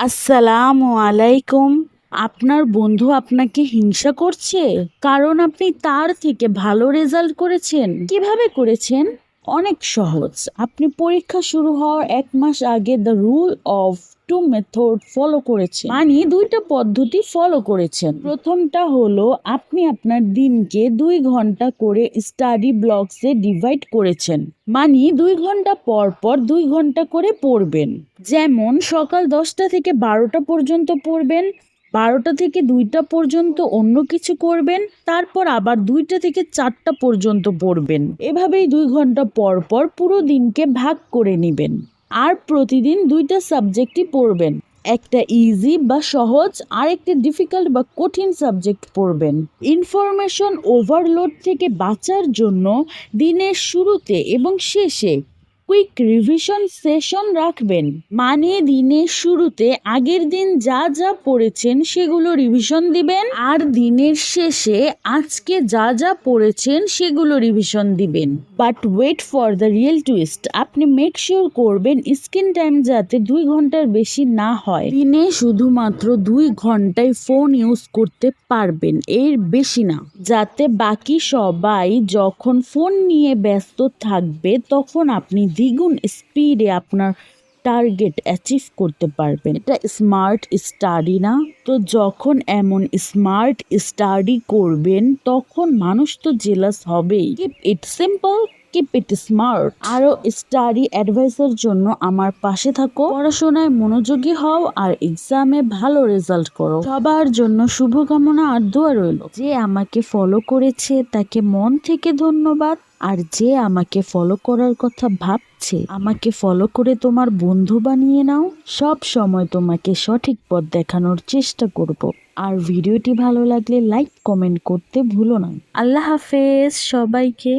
আসসালামু আলাইকুম। আপনার বন্ধু আপনাকে হিংসা করছে কারণ আপনি তার থেকে ভালো রেজাল্ট করেছেন। কিভাবে করেছেন? অনেক সহজ। আপনি পরীক্ষা শুরু হওয়ার 1 মাস আগে the rule of two method follow করেছেন, মানে 2টা পদ্ধতি ফলো করেছেন। প্রথমটা হলো আপনি আপনার দিনকে 2 ঘন্টা করে স্টাডি ব্লকসে ডিভাইড করেছেন, মানে 2 ঘন্টা পর পর 2 ঘন্টা করে পড়বেন। যেমন সকাল 10টা থেকে 12টা পর্যন্ত পড়বেন, 12টা থেকে 2টা পর্যন্ত অন্য কিছু করবেন, তারপর আবার 2টা থেকে 4টা পর্যন্ত পড়বেন। এভাবেই 2 ঘন্টা পর পর পুরো দিনকে ভাগ করে নেবেন। আর প্রতিদিন 2টা সাবজেক্টই পড়বেন, একটা ইজি বা সহজ আর একটা ডিফিকাল্ট বা কঠিন সাবজেক্ট পড়বেন। ইনফরমেশন ওভারলোড থেকে বাঁচার জন্য দিনের শুরুতে এবং শেষে কুইক রিভিশন সেশন রাখবেন, মানে দিনের শুরুতে আগের দিন যা যা পড়েছেন সেগুলো রিভিশন দিবেন, আর দিনের শেষে আজকে যা যা পড়েছেন সেগুলো রিভিশন দিবেন। But wait for the real twist, আপনি মেক শিওর করবেন স্ক্রিন টাইম যাতে 2 ঘন্টার বেশি না হয়। দিনে শুধুমাত্র 2 ঘন্টায় ফোন ইউজ করতে পারবেন, এর বেশি না, যাতে বাকি সবাই যখন ফোন নিয়ে ব্যস্ত থাকবে তখন আপনি দ্বিগুণ স্পিডে আপনার টার্গেট অ্যাচিভ করতে পারবেন। এটা স্মার্ট স্টাডি না? তো যখন এমন স্মার্ট স্টাডি করবেন তখন মানুষ তো জেলাস হবেই। Keep it simple, keep it smart. আরো স্টাডি অ্যাডভাইসের জন্য আমার পাশে থাকো। পড়াশোনায় মনোযোগী হও আর এক্সামে ভালো রেজাল্ট করো। সবার জন্য শুভকামনা আর দোয়া রইল। যে আমাকে ফলো করেছে তাকে মন থেকে ধন্যবাদ, আর যে আমাকে ফলো করার কথা ভাবছে আমাকে ফলো করে তোমার বন্ধু বানিয়ে নাও। সব সময় তোমাকে সঠিক পথ দেখানোর চেষ্টা করব। আর ভিডিওটি ভালো লাগলে লাইক কমেন্ট করতে ভুলো না। আল্লাহ হাফেজ সবাইকে।